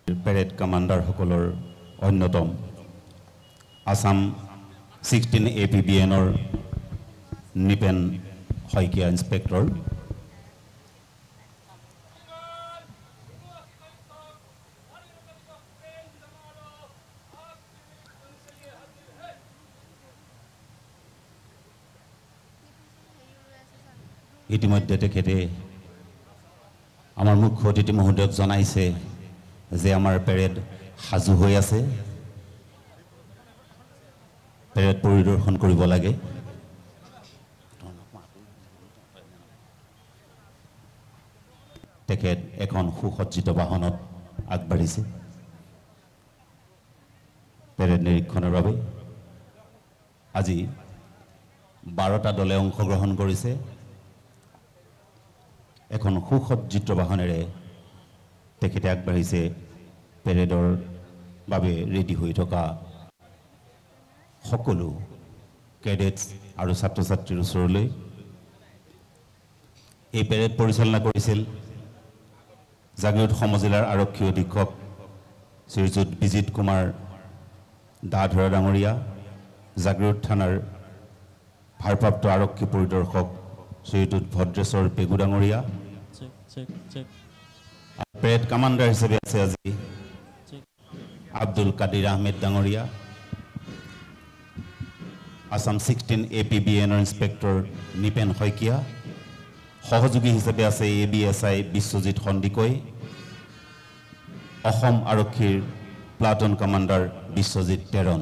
Parade commander সকলৰ অন্যতম Assam 16 APBNৰ Nipen Saikia inspector ইতিমধ্যে তেখেতে আমাৰ মুখ্য অতিথি মহোদয়ক জনাইছে যে আমাৰ পেৰেড সাজু হৈ আছে পেৰেড পৰিদৰ্শন কৰিব লাগে তেখেত এখন সুসজ্জিত বাহনত আগবাঢ়িছে পেৰেড নিৰীক্ষণৰ বাবে আজি 12টা দলে অংশগ্ৰহণ কৰিছে এখন সুসজ্জিত বাহনেৰে তেখেতে আগবাঢ়িছে পেৰেডৰ বাবে ৰেডি হৈ থকা সকলো কেডেটছ আৰু ছাত্ৰ ছাত্ৰীৰ ওচৰলৈ এই পেৰেড পৰিচালনা কৰিছিল জাগিৰোড সমজিলাৰ আৰক্ষী অধীক্ষক শ্ৰীযুত বিজিত কুমাৰ দাধৰা ডাঙৰীয়া জাগিৰোড থানাৰ ভাৰপ্ৰাপ্ত আৰক্ষী পৰিদৰ্শক শ্ৰীযুত ভদ্ৰেশ্বৰ পেগু ডাঙৰীয়া পেৰেড কমাণ্ডাৰ হিচাপে আছে আজি আব্দুল কাদিৰ আহমেদ ডাঙৰীয়া আসাম 16 APBNৰ ইন্সপেক্টৰ নিপেন শইকীয়া সহযোগী হিচাপে আছে ABSI বিশ্বজিৎ সন্দিকৈ অসম আৰক্ষীৰ প্লাটুন কমাণ্ডাৰ বিশ্বজিৎ তেৰণ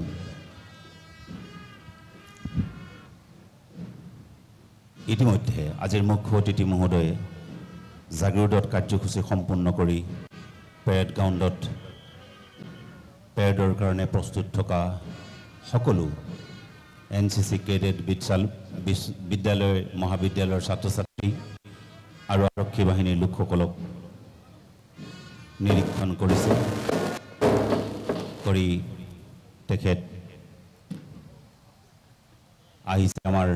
ইতিমধ্যে আজিৰ মুখ্য অতিথি মহোদয়ে জাগিৰোডত কাৰ্যসূচী সম্পূৰ্ণ কৰি পেৰেড গ্ৰাউণ্ডত পেৰেডৰ কাৰণে প্ৰস্তুত থকা সকলো NCC কেডেট বিদ্যালয় মহাবিদ্যালয়ৰ ছাত্ৰ ছাত্ৰী আৰু আৰক্ষী বাহিনীৰ লোকসকলক নিৰীক্ষণ কৰিছে কৰি তেখেত আহিছে আমাৰ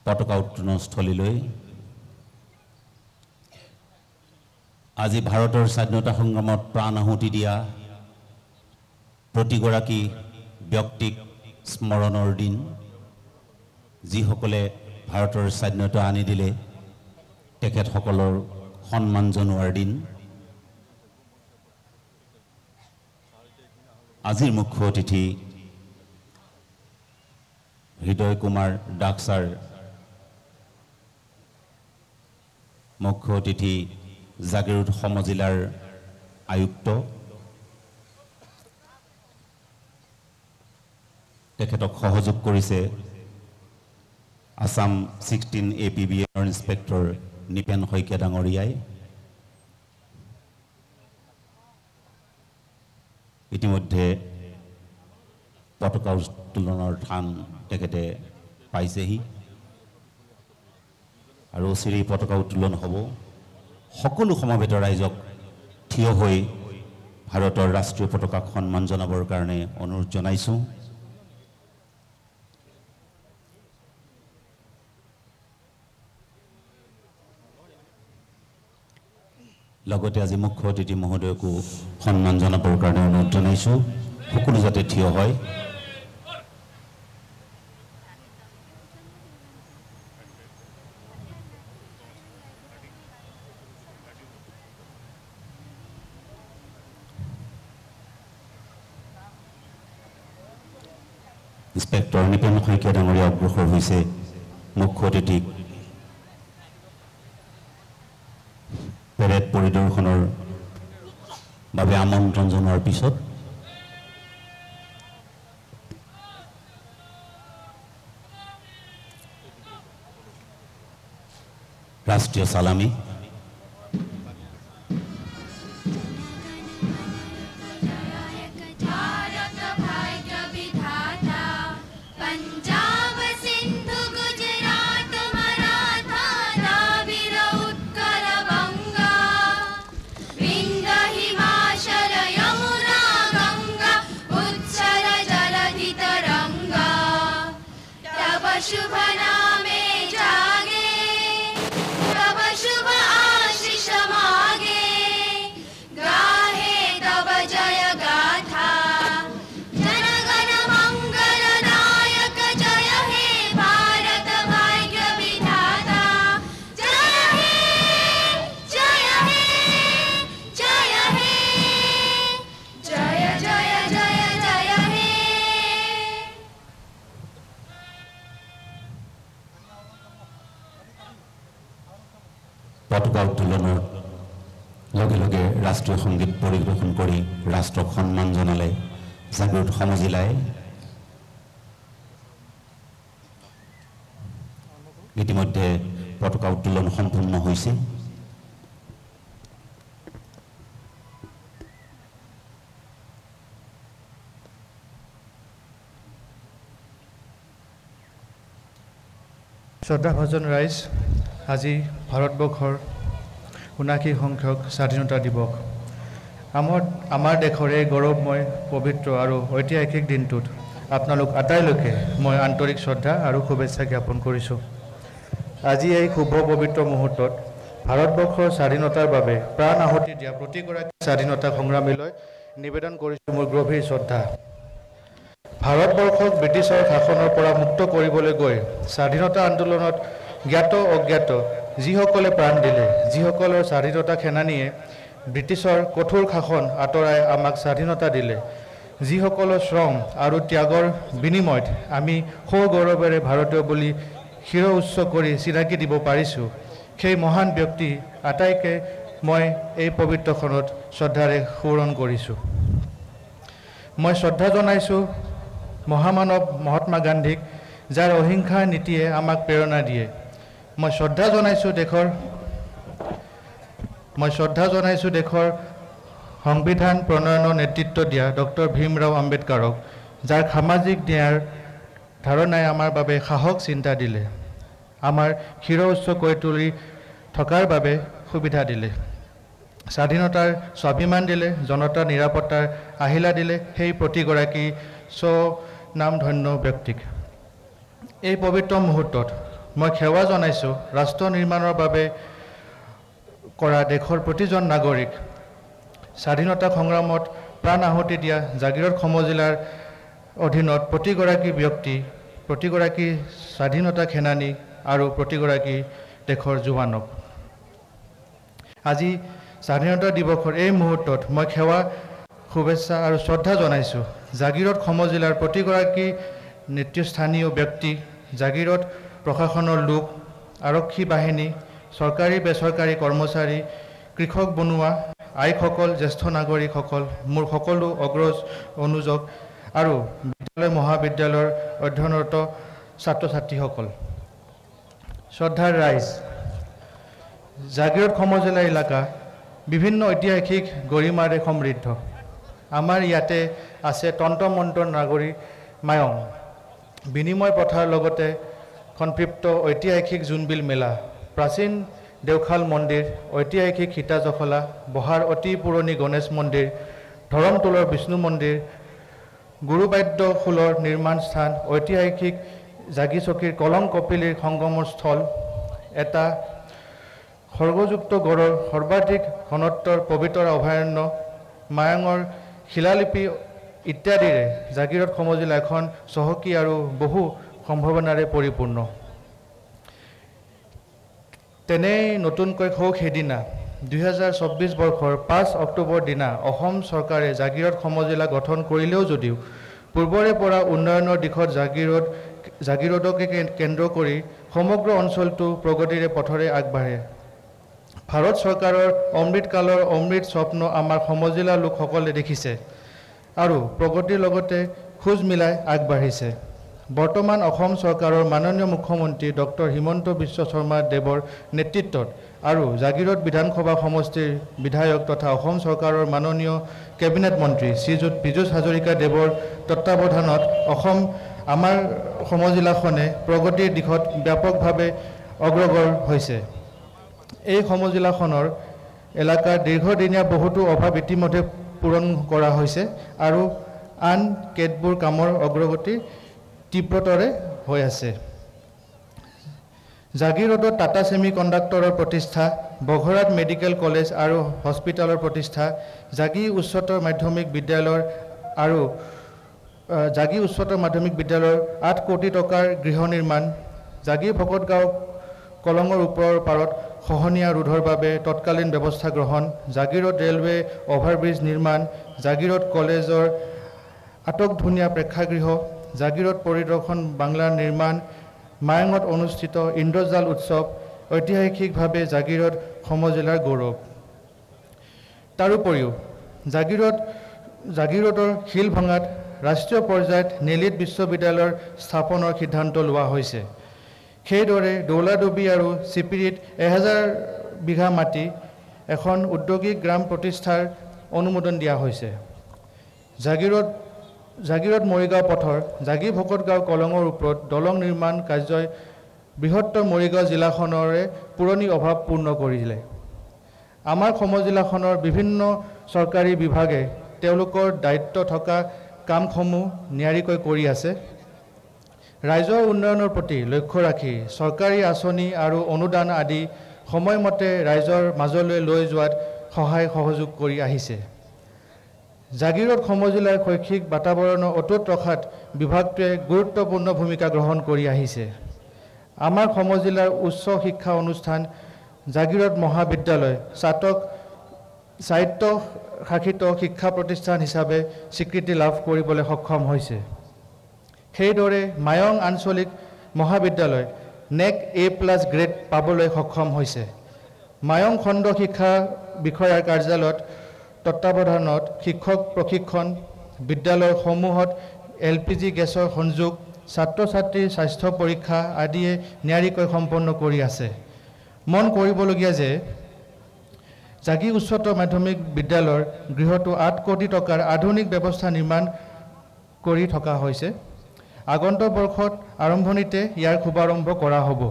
পতাকা উত্তোলন স্থলীলৈ আজি ভাৰতৰ স্বাধীনতা সংগ্ৰামত প্ৰাণ আহুতি দিয়া প্ৰতিগৰাকী ব্যক্তিক স্মৰণৰ দিন যিসকলে ভাৰতৰ স্বাধীনতা আনি দিলে তেখেতসকলৰ সন্মান জনোৱাৰ দিন আজিৰ মুখ্য অতিথি হৃদয় কুমাৰ দাস ছাৰ মুখ্য অতিথি জাগিৰোড সমজিলাৰ আয়ুক্ত তেখেতক সহযোগ কৰিছে আসাম 16 APBNৰ ইন্সপেক্টৰ নিপেন শইকীয়া ডাঙৰীয়াই ইতিমধ্যে পতাকা উত্তোলনৰ স্থান তেখেতে পাইছেহি আৰু অচিৰেই পতাকা উত্তোলন হ'ব সকলো সমবেত ৰাইজক থিয় হৈ ভাৰতৰ ৰাষ্ট্ৰীয় পতাকাক সন্মান জনাবৰ কাৰণে অনুৰোধ জনাইছোঁ লগতে আজি মুখ্য অতিথি মহোদয়কো সন্মান জনাবৰ কাৰণে অনুৰোধ জনাইছোঁ সকলো যাতে থিয় হয় ইন্সপেক্টৰ নিপেন শইকীয়া ডাঙৰীয়া অগ্ৰসৰ হৈছে মুখ্য অতিথিক পেৰেড পৰিদৰ্শনৰ বাবে আমন্ত্ৰণ জনোৱাৰ পিছত ৰাষ্ট্ৰীয় সালামী शुभ नामे जागे तब शुभ পতাকা উত্তোলনৰ লগে লগে ৰাষ্ট্ৰীয় সংগীত পৰিৱেশন কৰি ৰাষ্ট্ৰক সন্মান জনালে জাগৃত সমজিলাই। ইতিমধ্যে পতাকা উত্তোলন সম্পূৰ্ণ হৈছে। শ্ৰদ্ধাভাজন ৰাইজ, আজি ভাৰতবৰ্ষৰ ৭৯ সংখ্যক স্বাধীনতা দিৱস। আমাৰ দেশৰ এই গৌৰৱময় পবিত্ৰ আৰু ঐতিহাসিক দিনটোত আপোনালোক আটাইলৈকে মই আন্তৰিক শ্ৰদ্ধা আৰু শুভেচ্ছা জ্ঞাপন কৰিছোঁ। আজি এই শুভ পবিত্ৰ মুহূৰ্তত ভাৰতবৰ্ষৰ স্বাধীনতাৰ বাবে প্ৰাণ আহুতি দিয়া প্ৰতিগৰাকী স্বাধীনতা সংগ্ৰামীলৈ নিবেদন কৰিছোঁ মোৰ গভীৰ শ্ৰদ্ধা। ভাৰতবৰ্ষক ব্ৰিটিছৰ শাসনৰ পৰা মুক্ত কৰিবলৈ গৈ স্বাধীনতা আন্দোলনত জ্ঞাত অজ্ঞাত যিসকলে প্ৰাণ দিলে, যিসকলৰ স্বাধীনতা সেনানীয়ে ব্ৰিটিছৰ কঠোৰ শাসন আঁতৰাই আমাক স্বাধীনতা দিলে, যিসকলৰ শ্ৰম আৰু ত্যাগৰ বিনিময়ত আমি সগৌৰৱেৰে ভাৰতীয় বুলি শিৰ উচ্চ কৰি চিনাকি দিব পাৰিছোঁ, সেই মহান ব্যক্তি আটাইকে মই এই পবিত্ৰখনত শ্ৰদ্ধাৰে সোঁৱৰণ কৰিছোঁ। মই শ্ৰদ্ধা জনাইছোঁ মহামানৱ মহাত্মা গান্ধীক, যাৰ অহিংসাৰ নীতিয়ে আমাক প্ৰেৰণা দিয়ে। মই শ্ৰদ্ধা জনাইছোঁ দেশৰ সংবিধান প্ৰণয়নৰ নেতৃত্ব দিয়া ডক্টৰ ভীমৰাও আম্বেদকাৰক, যাৰ সামাজিক ন্যায়ৰ ধাৰণাই আমাৰ বাবে সাহস চিন্তা দিলে, আমাৰ শিৰ উচ্চ কৰি তুলি থকাৰ বাবে সুবিধা দিলে, স্বাধীনতাৰ স্বাভিমান দিলে, জনতাৰ নিৰাপত্তাৰ আহিলা দিলে, সেই প্ৰতিগৰাকী স্বনামধন্য ব্যক্তিক। এই পবিত্ৰ মুহূৰ্তত মই সেৱা জনাইছোঁ ৰাষ্ট্ৰ নিৰ্মাণৰ বাবে কৰা দেশৰ প্ৰতিজন নাগৰিক, স্বাধীনতা সংগ্ৰামত প্ৰাণ আহুতি দিয়া জাগিৰোড সমজিলাৰ অধীনত প্ৰতিগৰাকী ব্যক্তি, প্ৰতিগৰাকী স্বাধীনতা সেনানী আৰু প্ৰতিগৰাকী দেশৰ জোৱানক। আজি স্বাধীনতা দিৱসৰ এই মুহূৰ্তত মই সেৱা, শুভেচ্ছা আৰু শ্ৰদ্ধা জনাইছোঁ জাগিৰোড সমজিলাৰ প্ৰতিগৰাকী নেতৃস্থানীয় ব্যক্তি, জাগিৰোড প্ৰশাসনৰ লোক, আৰক্ষী বাহিনী, চৰকাৰী বেচৰকাৰী কৰ্মচাৰী, কৃষক বনুৱা, আইসকল, জ্যেষ্ঠ নাগৰিকসকল, মোৰ সকলো অগ্ৰজ অনুযোগ আৰু বিদ্যালয় মহাবিদ্যালয়ৰ অধ্যয়নৰত ছাত্ৰ ছাত্ৰীসকল। শ্ৰদ্ধাৰ ৰাইজ, জাগিৰোড সমজিলা এলেকা বিভিন্ন ঐতিহাসিক গৰিমাৰে সমৃদ্ধ। আমাৰ ইয়াতে আছে তন্ত্ৰ-মন্ত্ৰ নাগৰী মায়ং, বিনিময় প্ৰথাৰ লগতে সম্পৃক্ত ঐতিহাসিক জোনবিল মেলা, প্ৰাচীন দেওশাল মন্দিৰ, ঐতিহাসিক সীতা জখলা, বহাৰ অতি পুৰণি গণেশ মন্দিৰ, ধৰমতোলৰ বিষ্ণু মন্দিৰ, গুৰুবাদ্য খোলৰ নিৰ্মাণ স্থান, ঐতিহাসিক জাগিচকীৰ কলং কপিলীৰ সংগমৰ স্থল, এটা সৰ্গযুক্ত গড়ৰ সৰ্বাধিক ঘনত্বৰ পবিত্ৰ অভয়াৰণ্য, মায়ঙৰ শিলালিপি ইত্যাদিৰে জাগিৰোড সমজিলা এখন চহকী আৰু বহু সম্ভাৱনাৰে পৰিপূৰ্ণ। তেনেই নতুনকৈ সেইদিনা 2024 বৰ্ষৰ 5 অক্টোবৰ দিনা অসম চৰকাৰে জাগিৰোড সমজিলা গঠন কৰিলেও যদিও পূৰ্বৰে পৰা উন্নয়নৰ দিশত জাগিৰোডকে কেন্দ্ৰ কৰি সমগ্ৰ অঞ্চলটো প্ৰগতিৰে পথৰে আগবাঢ়ে। ভাৰত চৰকাৰৰ অমৃতকালৰ অমৃত স্বপ্ন আমাৰ সমজিলা লোকসকলে দেখিছে আৰু প্ৰগতিৰ লগতে খোজ মিলাই আগবাঢ়িছে। বৰ্তমান অসম চৰকাৰৰ মাননীয় মুখ্যমন্ত্ৰী ডক্টৰ হিমন্ত বিশ্ব শৰ্মা দেৱৰ নেতৃত্বত আৰু জাগিৰোড বিধানসভা সমষ্টিৰ বিধায়ক তথা অসম চৰকাৰৰ মাননীয় কেবিনেট মন্ত্ৰী শ্ৰীযুত পীযুষ হাজৰিকা দেৱৰ তত্বাৱধানত আমাৰ সমজিলাখনে প্ৰগতিৰ দিশত ব্যাপকভাৱে অগ্ৰসৰ হৈছে। এই সমজিলাখনৰ এলেকাৰ দীৰ্ঘদিনীয়া বহুতো অভাৱ ইতিমধ্যে পূৰণ কৰা হৈছে আৰু আন কেতবোৰ কামৰ অগ্ৰগতি তীব্ৰতৰে হৈ আছে। জাগিৰোডত টাটা ছেমি কণ্ডাক্টৰৰ প্ৰতিষ্ঠা, বঘৰাত মেডিকেল কলেজ আৰু হস্পিটেলৰ প্ৰতিষ্ঠা, জাগি উচ্চতৰ মাধ্যমিক বিদ্যালয়ৰ 8 কোটি টকাৰ গৃহ নিৰ্মাণ, জাগি ভকতগাঁও কলঙৰ ওপৰৰ পাৰত খহনীয়া ৰোধৰ বাবে তৎকালীন ব্যৱস্থা গ্ৰহণ, জাগিৰোড ৰেলৱে অভাৰব্ৰিজ নিৰ্মাণ, জাগিৰোড কলেজৰ আটকধুনীয়া প্ৰেক্ষাগৃহ, জাগিৰোড পৰিদৰ্শন বাংলাৰ নিৰ্মাণ, মায়ঙত অনুষ্ঠিত ইন্দ্ৰজাল উৎসৱ, ঐতিহাসিকভাৱে জাগিৰোড সমজিলাৰ গৌৰৱ। তাৰোপৰিও জাগিৰোডৰ শিলভাঙাত ৰাষ্ট্ৰীয় পৰ্যায়ত নেলিত বিশ্ববিদ্যালয়ৰ স্থাপনৰ সিদ্ধান্ত লোৱা হৈছে। সেইদৰে দৌলাডুবি আৰু চিপিৰিত 1000 বিঘা মাটি এখন ঔদ্যোগিক গ্ৰাম প্ৰতিষ্ঠাৰ অনুমোদন দিয়া হৈছে। জাগিৰোড মৰিগাঁও পথৰ জাগি ভকতগাঁও কলঙৰ ওপৰত দলং নিৰ্মাণ কাৰ্যই বৃহত্তৰ মৰিগাঁও জিলাখনৰে পুৰণি অভাৱ পূৰ্ণ কৰিলে। আমাৰ সমজিলাখনৰ বিভিন্ন চৰকাৰী বিভাগে তেওঁলোকৰ দায়িত্ব থকা কামসমূহ নিয়াৰিকৈ কৰি আছে। ৰাইজৰ উন্নয়নৰ প্ৰতি লক্ষ্য ৰাখি চৰকাৰী আঁচনি আৰু অনুদান আদি সময়মতে ৰাইজৰ মাজলৈ লৈ যোৱাত সহায় সহযোগ কৰি আহিছে। জাগিৰোড সমজিলাৰ শৈক্ষিক বাতাবৰণৰ অটুট ৰখাত বিভাগটোৱে গুৰুত্বপূৰ্ণ ভূমিকা গ্ৰহণ কৰি আহিছে। আমাৰ সমজিলাৰ উচ্চ শিক্ষা অনুষ্ঠান জাগিৰোড মহাবিদ্যালয় স্বায়ত্তশাসিত শিক্ষা প্ৰতিষ্ঠান হিচাপে স্বীকৃতি লাভ কৰিবলৈ সক্ষম হৈছে। সেইদৰে মায়ং আঞ্চলিক মহাবিদ্যালয় NAC A+ গ্ৰেড পাবলৈ সক্ষম হৈছে। মায়ং খণ্ড শিক্ষা বিষয়াৰ কাৰ্যালয়ত তত্বাৱধানত শিক্ষক প্ৰশিক্ষণ, বিদ্যালয়সমূহত LPG গেছৰ সংযোগ, ছাত্ৰ ছাত্ৰীৰ স্বাস্থ্য পৰীক্ষা আদিয়ে নিয়াৰিকৈ সম্পন্ন কৰি আছে। মন কৰিবলগীয়া যে জাগি উচ্চতৰ মাধ্যমিক বিদ্যালয়ৰ গৃহটো 8 কোটি টকাৰ আধুনিক ব্যৱস্থা নিৰ্মাণ কৰি থকা হৈছে। আগন্তুক বৰ্ষত আৰম্ভণিতে ইয়াৰ শুভাৰম্ভ কৰা হ'ব।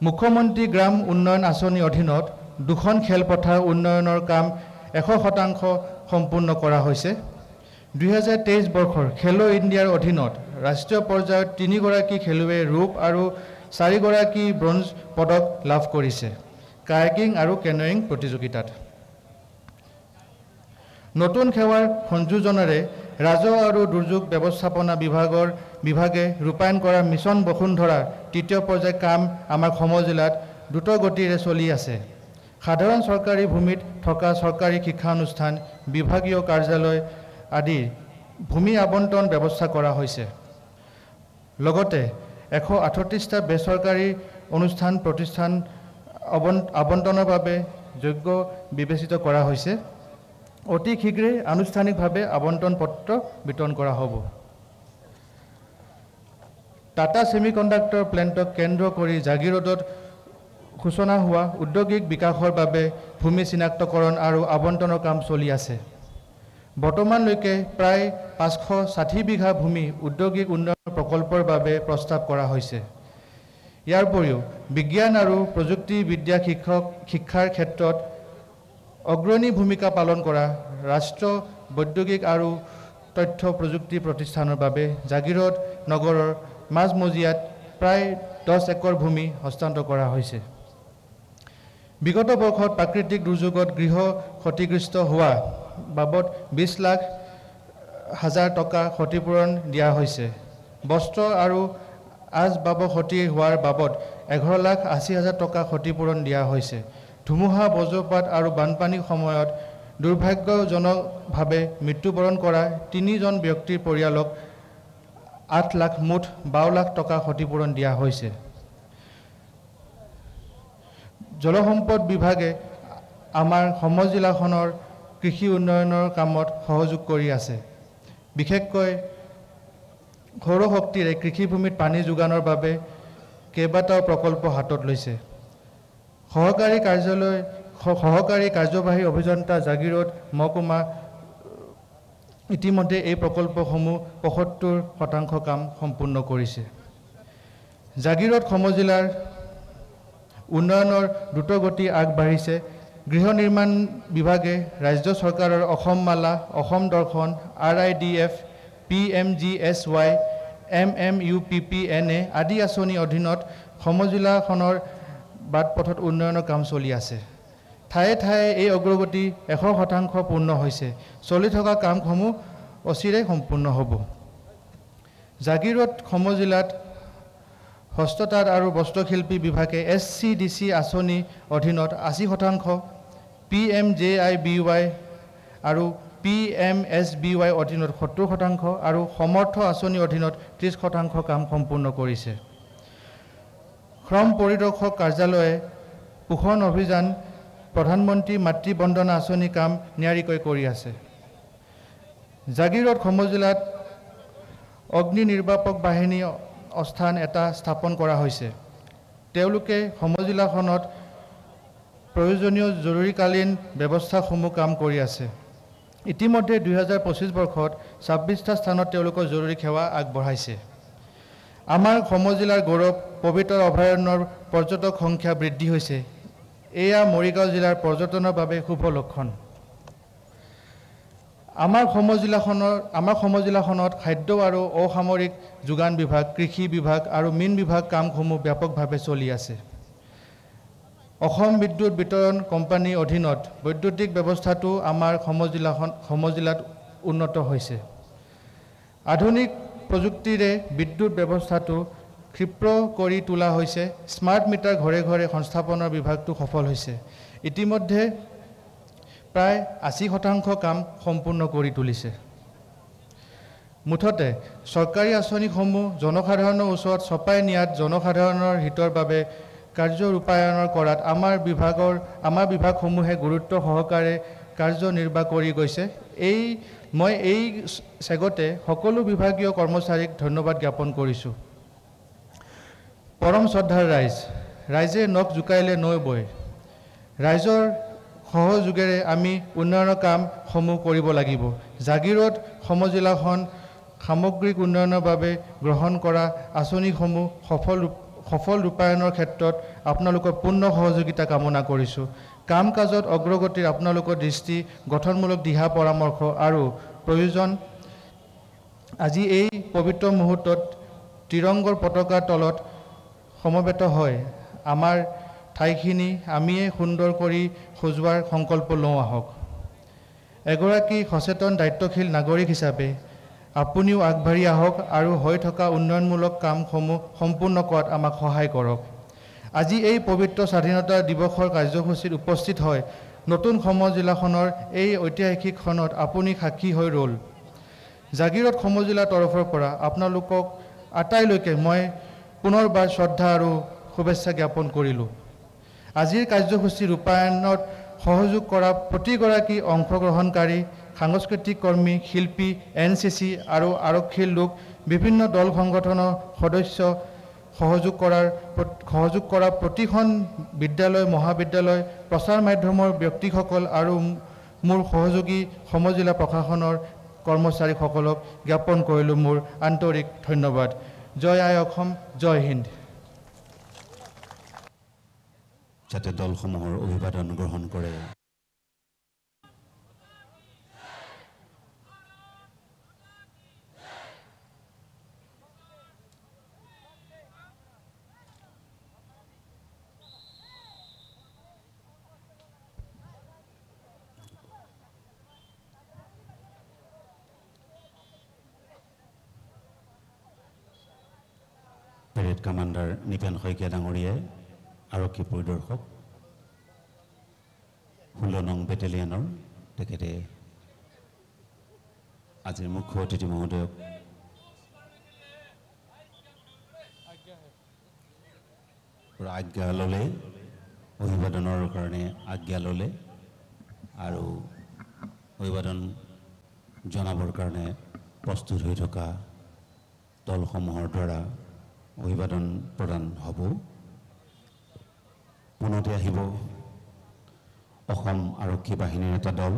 মুখ্যমন্ত্ৰী গ্ৰাম উন্নয়ন আঁচনিৰ অধীনত 2খন খেলপথাৰ উন্নয়নৰ কাম 100% সম্পূৰ্ণ কৰা হৈছে। 2023 বৰ্ষৰ খেলো ইণ্ডিয়াৰ অধীনত ৰাষ্ট্ৰীয় পৰ্যায়ত 3 গৰাকী খেলুৱৈয়ে ৰূপ আৰু 4 গৰাকী ব্ৰঞ্জ পদক লাভ কৰিছে কায়াকিং আৰু কেনোয়িং প্ৰতিযোগিতাত। নতুন সেৱাৰ সংযোজনেৰে ৰাজহ আৰু দুৰ্যোগ ব্যৱস্থাপনা বিভাগে ৰূপায়ণ কৰা মিছন বসুন্ধৰাৰ 3য় পৰ্যায়ৰ কাম আমাৰ সমজিলাত দ্ৰুত গতিৰে চলি আছে। সাধাৰণ চৰকাৰী ভূমিত থকা চৰকাৰী শিক্ষানুষ্ঠান, বিভাগীয় কাৰ্যালয় আদিৰ ভূমি আবণ্টন ব্যৱস্থা কৰা হৈছে। লগতে 138টা বেচৰকাৰী অনুষ্ঠান প্ৰতিষ্ঠান আবণ্টনৰ বাবে যোগ্য বিবেচিত কৰা হৈছে। অতি শীঘ্ৰেই আনুষ্ঠানিকভাৱে আবণ্টন পত্ৰ বিতৰণ কৰা হ'ব। টাটা ছেমিকণ্ডাক্টৰ প্লেণ্টক কেন্দ্ৰ কৰি জাগিৰোডত সূচনা হোৱা ঔদ্যোগিক বিকাশৰ বাবে ভূমি চিনাক্তকৰণ আৰু আবণ্টনৰ কাম চলি আছে। বৰ্তমানলৈকে প্ৰায় 560 বিঘা ভূমি ঔদ্যোগিক উন্নয়ন প্ৰকল্পৰ বাবে প্ৰস্তাৱ কৰা হৈছে। ইয়াৰ উপৰিও বিজ্ঞান আৰু প্ৰযুক্তিবিদ্যা শিক্ষাৰ ক্ষেত্ৰত অগ্ৰণী ভূমিকা পালন কৰা ৰাষ্ট্ৰীয় বৈদ্যুতিক আৰু তথ্য প্ৰযুক্তি প্ৰতিষ্ঠানৰ বাবে জাগিৰোড নগৰৰ মাজমজিয়াত প্ৰায় 10 একৰ ভূমি হস্তান্তৰ কৰা হৈছে। বিগত বৰ্ষত প্ৰাকৃতিক দুৰ্যোগত গৃহ ক্ষতিগ্ৰস্ত হোৱা বাবদ 20,00,000 টকা ক্ষতিপূৰণ দিয়া হৈছে। বস্ত্ৰ আৰু আচবাবৰ ক্ষতি হোৱাৰ বাবদ 11,80,000 টকা ক্ষতিপূৰণ দিয়া হৈছে। ধুমুহা, বজ্ৰপাত আৰু বানপানীৰ সময়ত দুৰ্ভাগ্যজনকভাৱে মৃত্যুবৰণ কৰা 3 জন ব্যক্তিৰ পৰিয়ালক 8 লাখ মুঠ 12 লাখ টকা ক্ষতিপূৰণ দিয়া হৈছে। জলসম্পদ বিভাগে আমাৰ সমজিলাখনৰ কৃষি উন্নয়নৰ কামত সহযোগ কৰি আছে। বিশেষকৈ সৌৰ শক্তিৰে কৃষিভূমিত পানী যোগানৰ বাবে কেইবাটাও প্ৰকল্প হাতত লৈছে। সহকাৰী কাৰ্যবাহী অভিযন্তা জাগিৰোড মহকুমা ইতিমধ্যে এই প্ৰকল্পসমূহ 75% কাম সম্পূৰ্ণ কৰিছে। জাগিৰোড সমজিলাৰ উন্নয়নৰ দ্ৰুতগতি আগবাঢ়িছে। গৃহ নিৰ্মাণ বিভাগে ৰাজ্য চৰকাৰৰ অসম মালা, অসম দৰ্শন, RIDF, PMGSY, MMUPPNA আদি আঁচনিৰ অধীনত সমজিলাখনৰ বাটপথত উন্নয়নৰ কাম চলি আছে। ঠায়ে ঠায়ে এই অগ্ৰগতি 100% পূৰ্ণ হৈছে। চলি থকা কামসমূহ অচিৰেই সম্পূৰ্ণ হ'ব। জাগিৰোড সমজিলাত হস্ততাঁত আৰু বস্ত্ৰশিল্পী বিভাগে SCDC আঁচনিৰ অধীনত 80%, PMJIBY আৰু PMSBY অধীনত 70% আৰু সমৰ্থ আঁচনিৰ অধীনত 30% কাম সম্পূৰ্ণ কৰিছে। শ্ৰম পৰিদৰ্শক কাৰ্যালয়ে পোষণ অভিযান, প্ৰধানমন্ত্ৰী মাতৃ বন্দনা আঁচনি কাম নিয়াৰিকৈ কৰি আছে। জাগিৰোড সমজিলাত অগ্নি নিৰ্বাপক বাহিনী অস্থান এটা স্থাপন কৰা হৈছে। তেওঁলোকে সমজিলাখনত প্ৰয়োজনীয় জৰুৰীকালীন ব্যৱস্থাসমূহ কাম কৰি আছে। ইতিমধ্যে 2025 বৰ্ষত 26টা স্থানত তেওঁলোকৰ জৰুৰী সেৱা আগবঢ়াইছে। আমাৰ সমজিলাৰ গৌৰৱ পবিত্ৰ অভয়াৰণ্যৰ পৰ্যটক সংখ্যা বৃদ্ধি হৈছে। এয়া মৰিগাঁও জিলাৰ পৰ্যটনৰ বাবে শুভ লক্ষণ। আমাৰ সমজিলাখনত খাদ্য আৰু অসামৰিক যোগান বিভাগ, কৃষি বিভাগ আৰু মীন বিভাগ কামসমূহ ব্যাপকভাৱে চলি আছে। অসম বিদ্যুৎ বিতৰণ কোম্পানীৰ অধীনত বৈদ্যুতিক ব্যৱস্থাটো আমাৰ সমজিলাত উন্নত হৈছে। আধুনিক প্ৰযুক্তিৰে বিদ্যুৎ ব্যৱস্থাটো ক্ষীপ্ৰ কৰি তোলা হৈছে। স্মাৰ্ট মিটাৰ ঘৰে ঘৰে সংস্থাপনৰ বিভাগটো সফল হৈছে। ইতিমধ্যে প্ৰায় 80% কাম সম্পূৰ্ণ কৰি তুলিছে। মুঠতে চৰকাৰী আঁচনিসমূহ জনসাধাৰণৰ ওচৰত চপাই নিয়াত জনসাধাৰণৰ হিতৰ বাবে কাৰ্য ৰূপায়ণ কৰাত আমাৰ বিভাগসমূহে গুৰুত্ব সহকাৰে কাৰ্যনিৰ্বাহ কৰি গৈছে। মই এই চেগতে সকলো বিভাগীয় কৰ্মচাৰীক ধন্যবাদ জ্ঞাপন কৰিছোঁ। পৰম শ্ৰদ্ধাৰ ৰাইজে নখ জোকাৰিলে নৈ বয়। ৰাইজৰ সহযোগেৰে আমি উন্নয়নৰ কামসমূহ কৰিব লাগিব। জাগিৰোড সমজিলাখন সামগ্ৰিক উন্নয়নৰ বাবে গ্ৰহণ কৰা আঁচনিসমূহ সফল ৰূপায়ণৰ ক্ষেত্ৰত আপোনালোকৰ পূৰ্ণ সহযোগিতা কামনা কৰিছোঁ। কাম কাজত অগ্ৰগতিৰ আপোনালোকৰ দৃষ্টি, গঠনমূলক দিহা পৰামৰ্শ আৰু প্ৰয়োজন আজি এই পবিত্ৰ মুহূৰ্তত ত্ৰিৰংগৰ পতাকাৰ তলত সমবেত হয় আমাৰ ঠাইখিনি আমিয়ে সুন্দৰ কৰি সজোৱাৰ সংকল্প লওঁ আহক। এগৰাকী সচেতন দায়িত্বশীল নাগৰিক হিচাপে আপুনিও আগবাঢ়ি আহক আৰু হৈ থকা উন্নয়নমূলক কামসমূহ সম্পূৰ্ণ কৰাত আমাক সহায় কৰক। আজি এই পবিত্ৰ স্বাধীনতা দিৱসৰ কাৰ্যসূচীত উপস্থিত হয় নতুন সমজিলাখনৰ এই ঐতিহাসিক ক্ষণত আপুনি সাক্ষী হৈ ৰ'ল। জাগিৰোড সমজিলাৰ তৰফৰ পৰা আপোনালোকক আটাইলৈকে মই পুনৰবাৰ শ্ৰদ্ধা আৰু শুভেচ্ছা জ্ঞাপন কৰিলোঁ। আজিৰ কাৰ্যসূচী ৰূপায়ণত সহযোগ কৰা প্ৰতিগৰাকী অংশগ্ৰহণকাৰী, সাংস্কৃতিক কৰ্মী, শিল্পী, NCC আৰু আৰক্ষীৰ লোক, বিভিন্ন দল সংগঠনৰ সদস্য, সহযোগ কৰা প্ৰতিখন বিদ্যালয়, মহাবিদ্যালয়, প্ৰচাৰ মাধ্যমৰ ব্যক্তিসকল আৰু মোৰ সহযোগী সমজিলা প্ৰশাসনৰ কৰ্মচাৰীসকলক জ্ঞাপন কৰিলোঁ মোৰ আন্তৰিক ধন্যবাদ। জয় আই অসম, জয় হিন্দ। যাতে দলসমূহৰ অভিবাদন গ্ৰহণ কৰে। পেৰেড কমাণ্ডাৰ নিপেন শইকীয়া ডাঙৰীয়াই আৰক্ষী পৰিদৰ্শক 16 নং বেটেলিয়নৰ তেখেতে আজিৰ মুখ্য অতিথি মহোদয়ক আজ্ঞা ল'লে, অভিবাদনৰ কাৰণে আজ্ঞা ল'লে আৰু অভিবাদন জনাবৰ কাৰণে প্ৰস্তুত হৈ থকা দলসমূহৰ দ্বাৰা অভিবাদন প্ৰদান হ'ব। পুনতে আহিব অসম আৰক্ষী বাহিনীৰ এটা দল।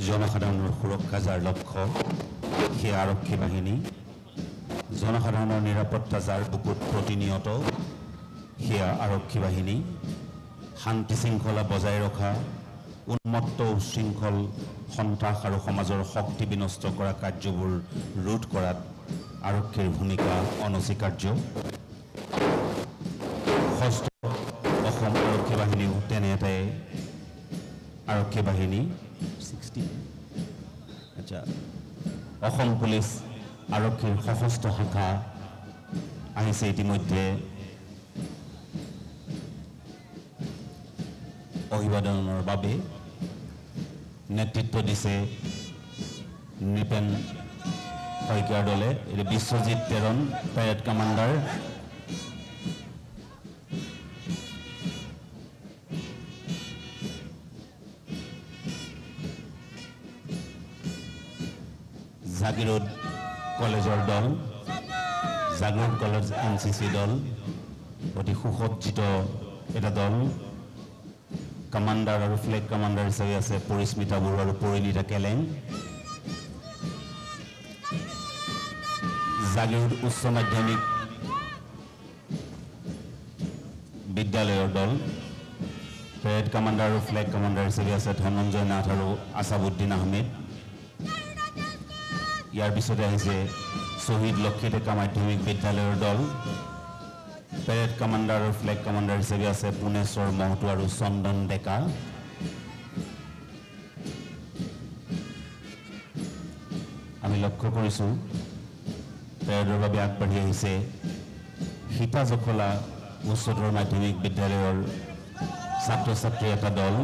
জনসাধাৰণৰ সুৰক্ষা যাৰ লক্ষ্য সেই আৰক্ষী বাহিনী, জনসাধাৰণৰ নিৰাপত্তা যাৰ বুকুত প্ৰতিনিয়ত সেয়া আৰক্ষী বাহিনী, শান্তি শৃংখলা বজাই ৰখা, উন্মত্ত উশৃংখল সন্ত্ৰাস আৰু সমাজৰ শক্তি বিনষ্ট কৰা কাৰ্যবোৰ ৰোধ কৰাত আৰক্ষীৰ ভূমিকা অনস্বীকাৰ্য। ষষ্ঠ, অসম আৰক্ষী বাহিনীও তেনে এটাই আৰক্ষী বাহিনী। আচ্ছা, অসম পুলিচ আৰক্ষীৰ সশস্ত্ৰ শাখা আহিছে ইতিমধ্যে অভিবাদনৰ বাবে। নেতৃত্ব দিছে নৃপেন শইকীয়াৰ দলে। এটি বিশ্বজিৎ তেৰণ পেৰেড কমাণ্ডাৰ, জাগিৰোড কলেজৰ দল, জাগিৰোড কলেজ NCC দল, অতি সুসজ্জিত এটা দল। কমাণ্ডাৰ আৰু ফ্লেগ কমাণ্ডাৰ হিচাপে আছে পৰিস্মিতা বড়ো আৰু পৰিণীতা কেলেং। জাগিৰোড উচ্চ মাধ্যমিক বিদ্যালয়ৰ দল, পেৰেড কমাণ্ডাৰ আৰু ফ্লেগ কমাণ্ডাৰ হিচাপে আছে ধনঞ্জয় নাথ আৰু আছাবুদ্দিন আহমেদ। ইয়াৰ পিছতে আহিছে শ্বহীদ লক্ষী ডেকা মাধ্যমিক বিদ্যালয়ৰ দল, পেৰেড কমাণ্ডাৰ আৰু ফ্লেগ কমাণ্ডাৰ হিচাপে আছে পুনেশ্বৰ মহতো আৰু চন্দন ডেকা। আমি লক্ষ্য কৰিছোঁ পেৰেডৰ বাবে আগবাঢ়ি আহিছে সীতা জখলা উচ্চতৰ মাধ্যমিক বিদ্যালয়ৰ ছাত্ৰ ছাত্ৰীৰ এটা দল,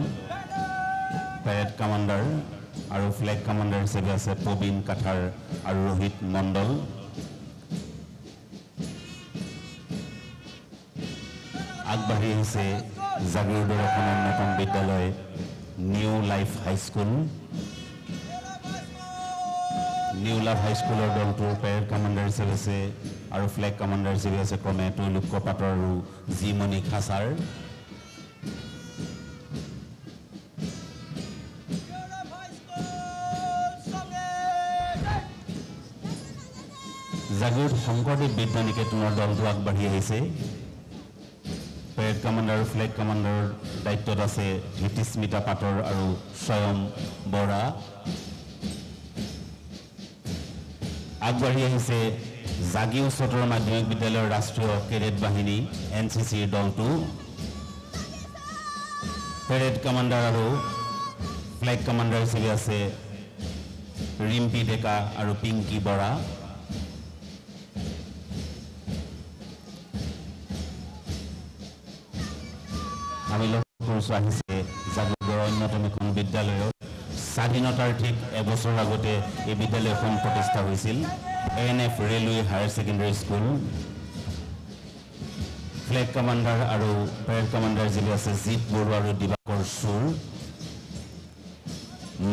পেৰেড কমাণ্ডাৰ আৰু ফ্লেগ কমাণ্ডাৰ হিচাপে আছে প্ৰবীণ কাঠাৰ আৰু ৰোহিত মণ্ডল। আগবাঢ়ি আহিছে জাগিৰোডৰ এখন অন্যতম বিদ্যালয় new life high school. New life হাইস্কুলৰ দলটোৰ পেৰেড কমাণ্ডাৰ হিচাপে আছে আৰু ফ্লেগ কমাণ্ডাৰ হিচাপে আছে ক্ৰমে তৈলুক কপাটৰ আৰু জিমণি খাছাৰ। জাগিৰোড শংকৰদেৱ বিদ্যা নিকেতনৰ দলটো আগবাঢ়ি আহিছে। পেৰেড কমাণ্ডাৰ আৰু ফ্লেগ কমাণ্ডাৰৰ দায়িত্বত আছে ধৃতিস্মিতা পাটৰ আৰু স্বয়ং বৰা। আগবাঢ়ি আহিছে জাগি উচ্চতৰ মাধ্যমিক বিদ্যালয়ৰ ৰাষ্ট্ৰীয় কেডেট বাহিনী NCCৰ দলটো। পেৰেড কমাণ্ডাৰ আৰু ফ্লেগ কমাণ্ডাৰ হিচাপে আছে ৰিম্পী ডেকা আৰু পিংকী বৰা। আমি লক্ষ্য কৰিছোঁ আহিছে জাগিৰোডৰ অন্যতম এখন বিদ্যালয়ত স্বাধীনতাৰ ঠিক এবছৰ আগতে এই বিদ্যালয়খন প্ৰতিষ্ঠা হৈছিল, ANF railway higher secondary school. Flag commander আৰু পেৰেড কমাণ্ডাৰ হিচাপে আছে জিৎ বড়ো আৰু দিবাকৰ চুৰ।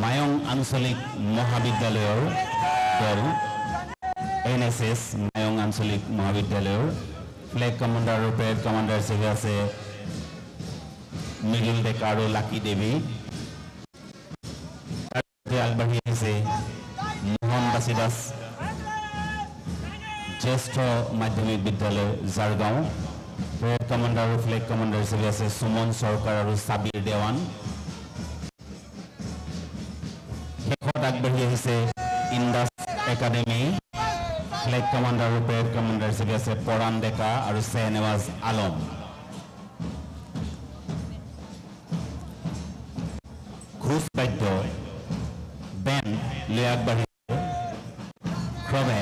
মায়ং আঞ্চলিক মহাবিদ্যালয়ৰ দল NSS মায়ং আঞ্চলিক মহাবিদ্যালয়ৰ ফ্লেগ কমাণ্ডাৰ আৰু পেৰেড কমাণ্ডাৰ হিচাপে আছে মৃদুল ডেকা আৰু লাকি দেৱী। আগবাঢ়ি আহিছে মোহন বাসী দাস জ্যেষ্ঠ মাধ্যমিক বিদ্যালয় জাৰগাঁও। পেৰেড কমাণ্ডাৰ আৰু ফ্লেগ কমাণ্ডাৰ হিচাপে আছে সুমন চৰকাৰ আৰু সাবিৰ দেৱান। শেষত আগবাঢ়ি আহিছে ইণ্ডাছ একাডেমী। ফ্লেগ কমাণ্ডাৰ আৰু পেৰেড কমাণ্ডাৰ হিচাপে আছে পৰাণ ডেকা আৰু শ্বেহনেৱাজ আলম। ঘোষ বাদ্য বেণ্ড লৈ আগবাঢ়িছে ক্ৰমে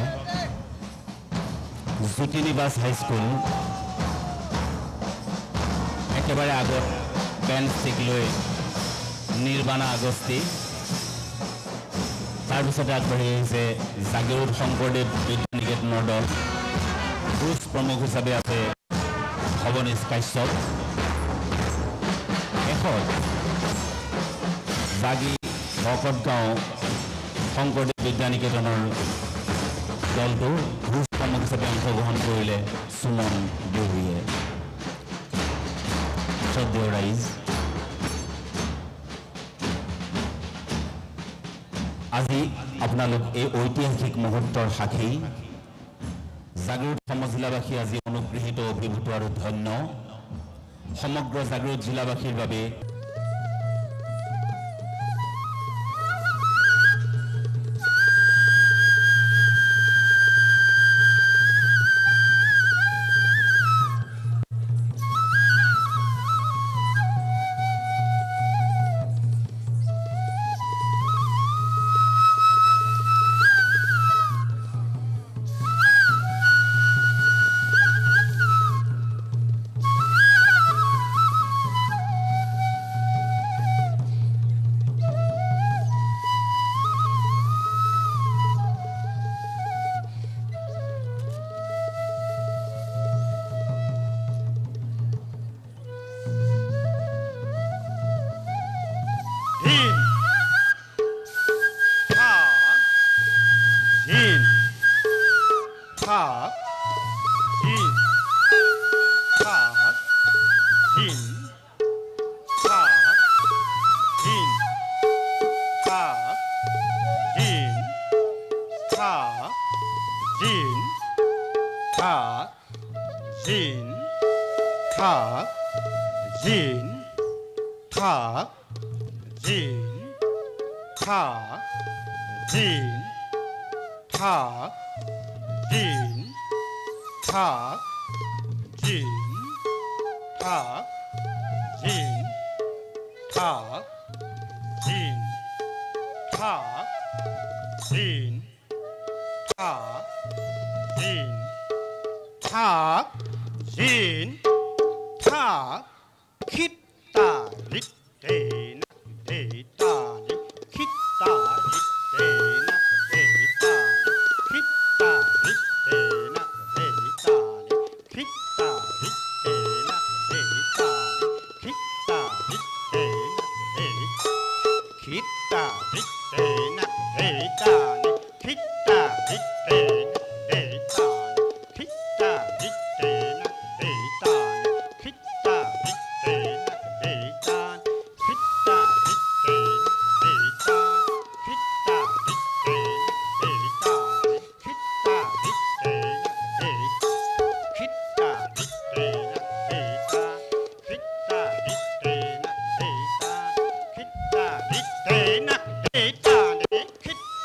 জ্যোতিনিবাস হাইস্কুল, একেবাৰে আগত বেণ্ড ষ্টিক লৈ নিৰ্বাণা আগস্তি। তাৰপিছতে আগবাঢ়ি আহিছে জাগিৰোড শংকৰদেৱ বিদ্যা নিকেতনৰ দল, ঘোষ প্ৰমুখ হিচাপে আছে ভৱনীশ কাশ্যপ। শেষত জাগি ভকতগাঁও শংকৰদেৱ বিদ্যা নিকেতনৰ দলটো ঘোষ প্ৰমুখ হিচাপে অংশগ্ৰহণ কৰিলে সুমন দেউৰীয়ে। শ্ৰদ্ধেয় ৰাইজ, আজি আপোনালোক এই ঐতিহাসিক মুহূৰ্তৰ সাক্ষী জাগৃত সমজিলাবাসী আজি অনুগৃহীত অভিভূত আৰু ধন্য সমগ্ৰ জাগৃত জিলাবাসীৰ বাবে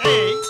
Hey!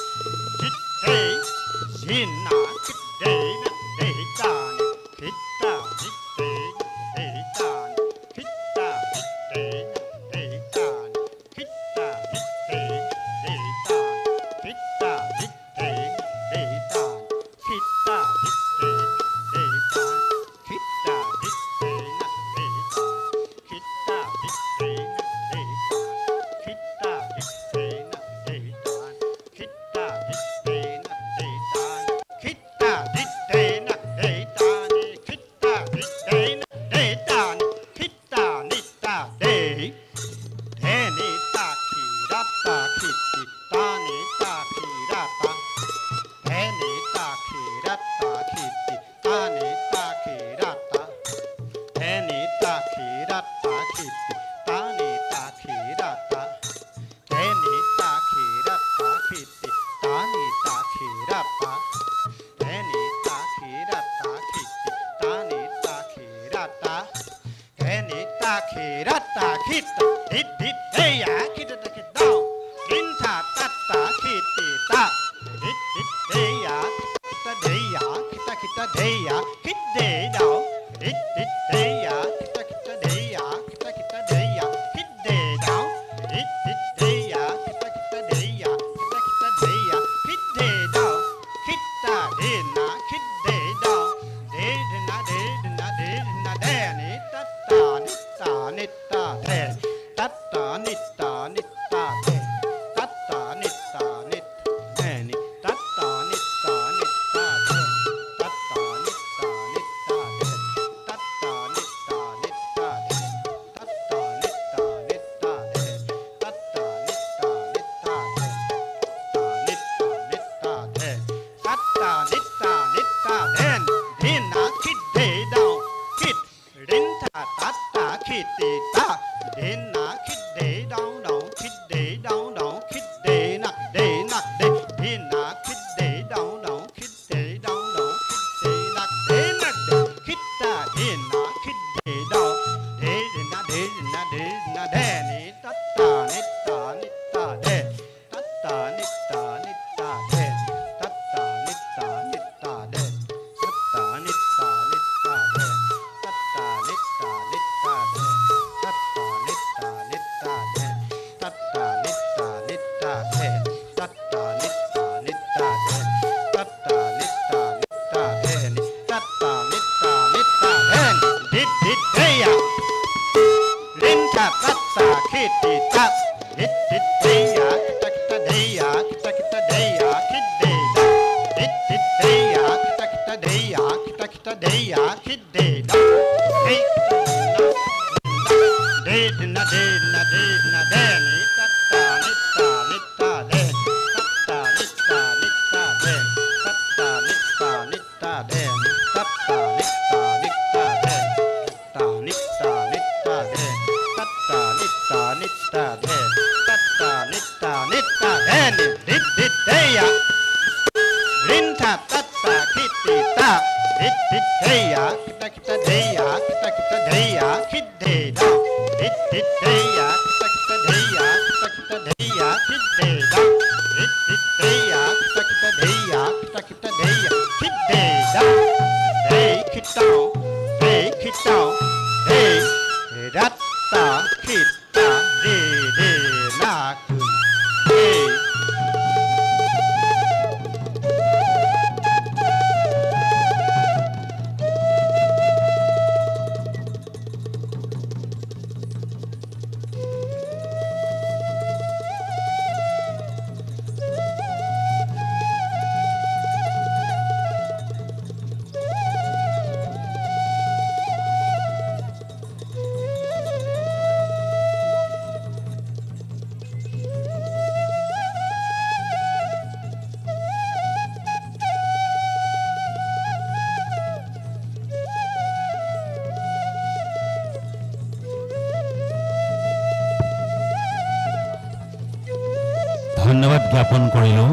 ধন্যবাদ জ্ঞাপন কৰিলোঁ।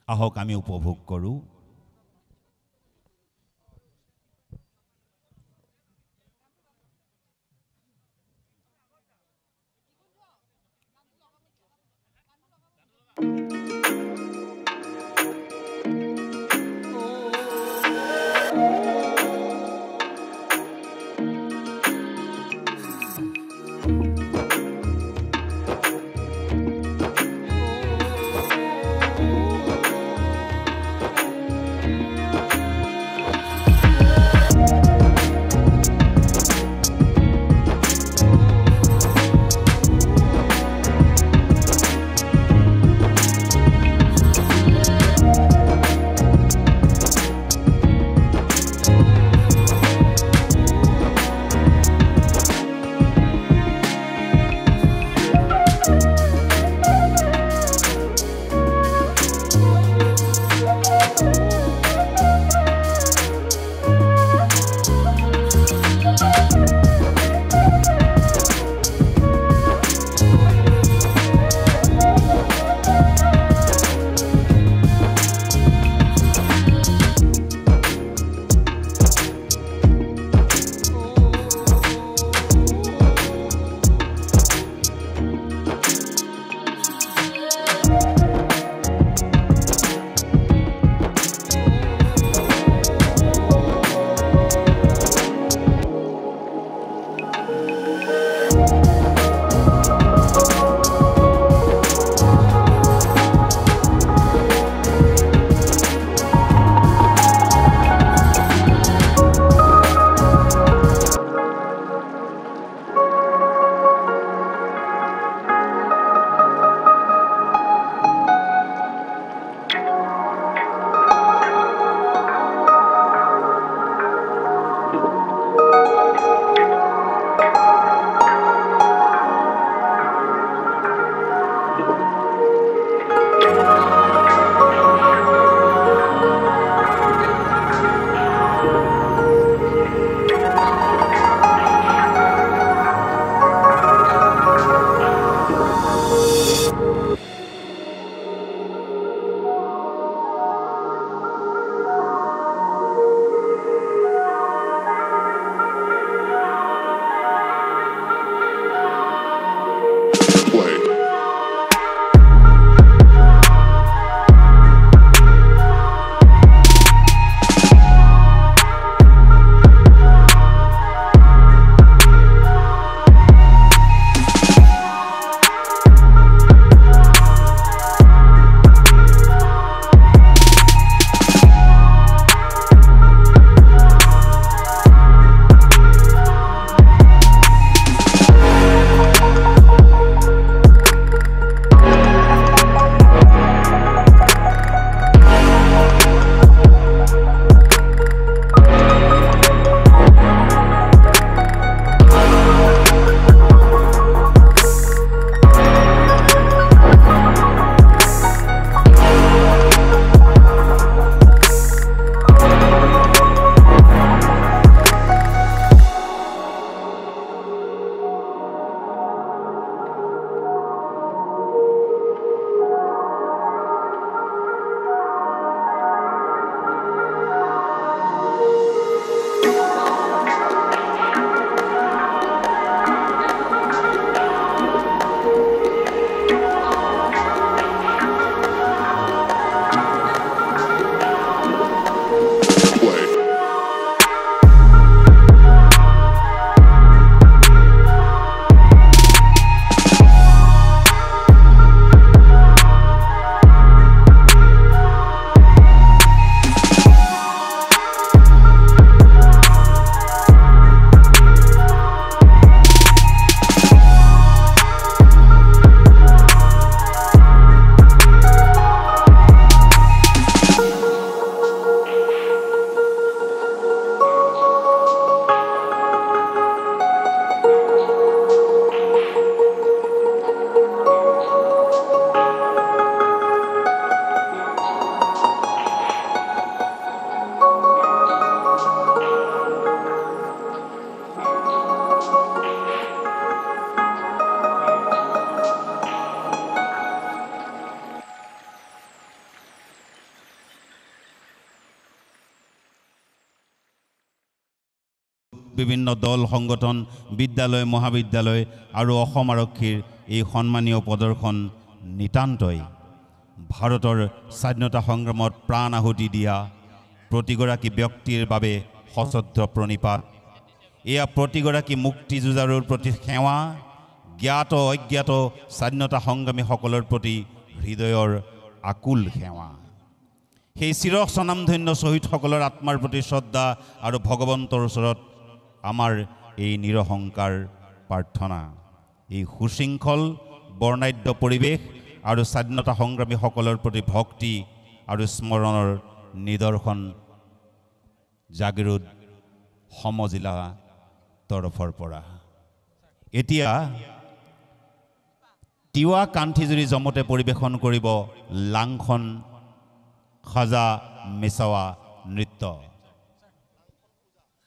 আহক আমি উপভোগ কৰোঁ। বিভিন্ন দল সংগঠন বিদ্যালয় মহাবিদ্যালয় আৰু অসম আৰক্ষীৰ এই সন্মানীয় প্ৰদৰ্শন নিতান্তই ভাৰতৰ স্বাধীনতা সংগ্ৰামত প্ৰাণ আহুতি দিয়া প্ৰতিগৰাকী ব্যক্তিৰ বাবে সশ্ৰদ্ধ প্ৰণিপাত। এয়া প্ৰতিগৰাকী মুক্তিযুঁজাৰুৰ প্ৰতি সেৱা, জ্ঞাত অজ্ঞাত স্বাধীনতা সংগ্ৰামীসকলৰ প্ৰতি হৃদয়ৰ আকুল সেৱা। সেই চিৰ স্বনামধন্য শ্বহীদসকলৰ আত্মাৰ প্ৰতি শ্ৰদ্ধা আৰু ভগৱন্তৰ ওচৰত আমাৰ এই নিৰহংকাৰ প্ৰাৰ্থনা। এই সুশৃংখল বৰ্ণাঢ্য পৰিৱেশ আৰু স্বাধীনতা সংগ্ৰামীসকলৰ প্ৰতি ভক্তি আৰু স্মৰণৰ নিদৰ্শন জাগিৰোড সমজিলা তৰফৰ পৰা। এতিয়া তিৱা কান্থিজুৰি জমতে পৰিৱেশন কৰিব লাংখন খাজা মেছাৱা নৃত্য।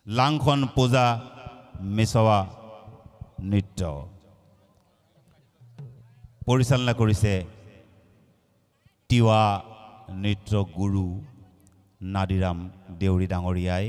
লাংখন পূজা মেছাৱা নৃত্য পৰিচালনা কৰিছে তিৱা নৃত্য গুৰু নাদিৰাম দেউৰী ডাঙৰীয়াই।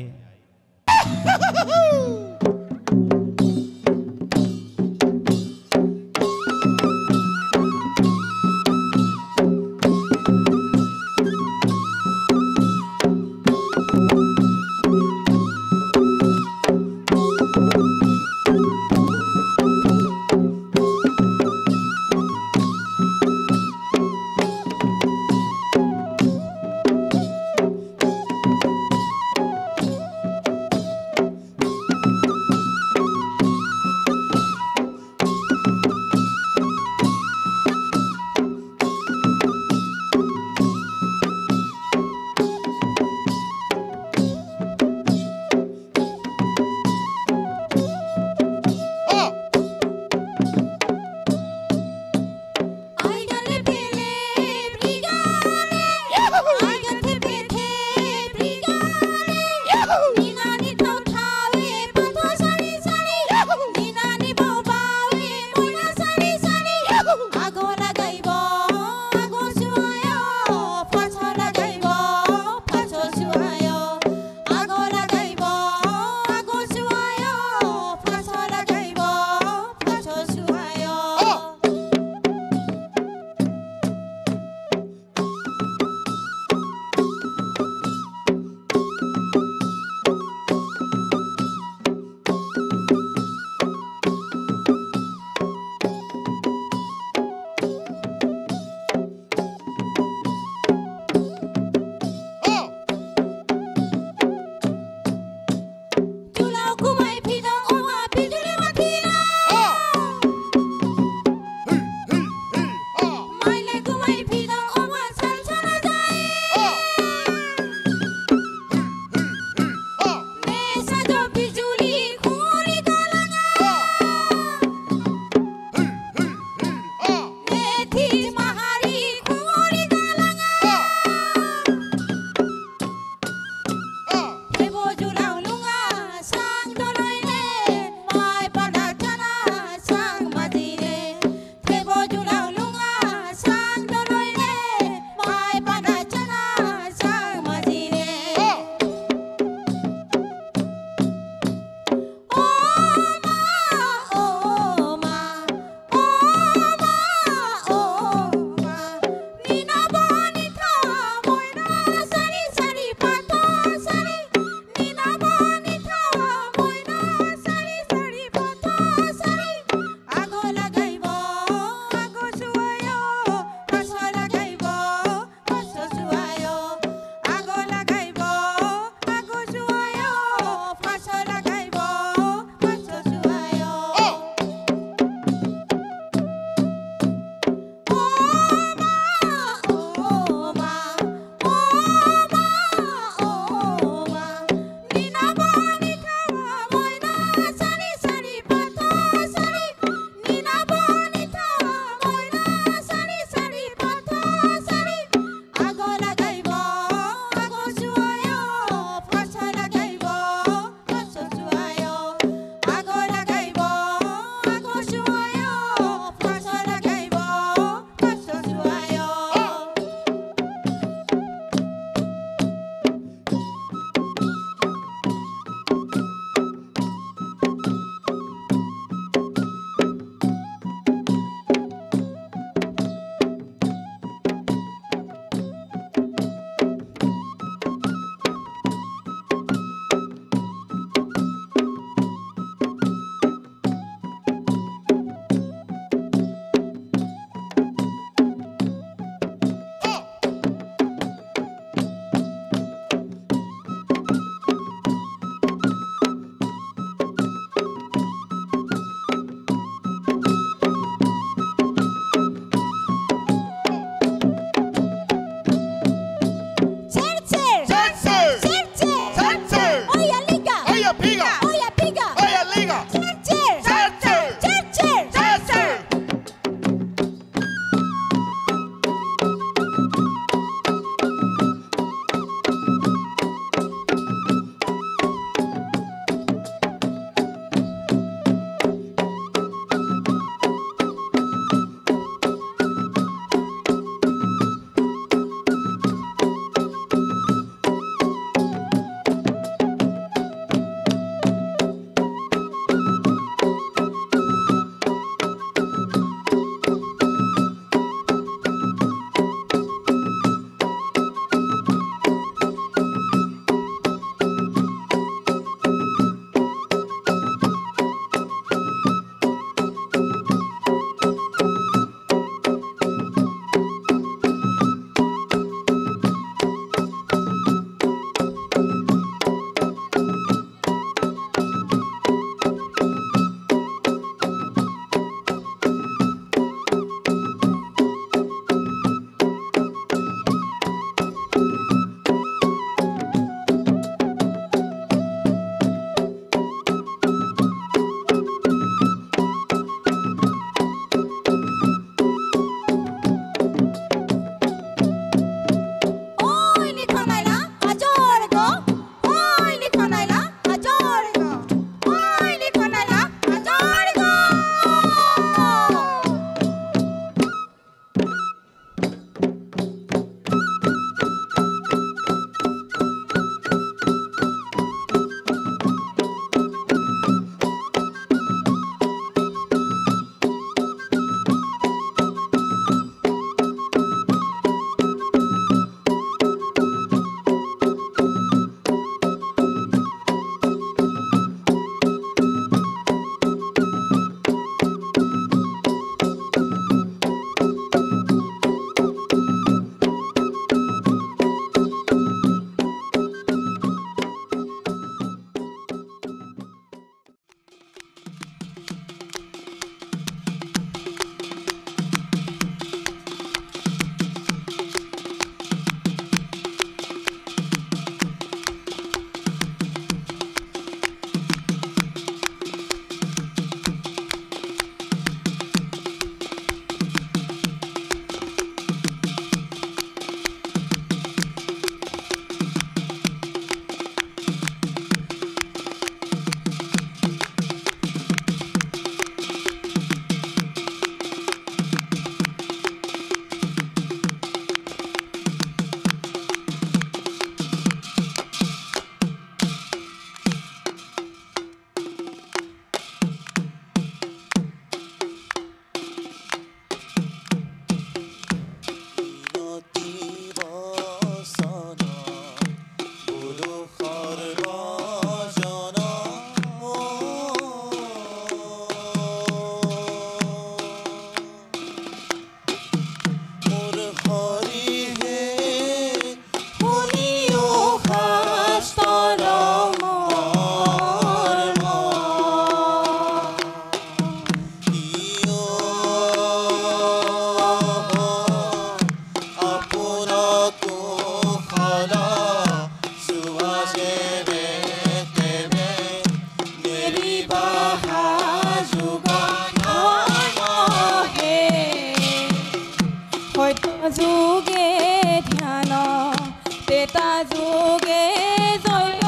সত্য যোগে ধ্যান তেতা যোগে জয়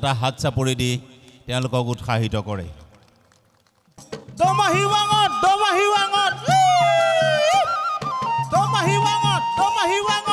এটা হাত চাপৰি দি তেওঁলোকক উৎসাহিত কৰে দমাহি ৱাঙত দমাহি ৱাঙত দমাহি ৱাঙত দমাহি ৱাঙত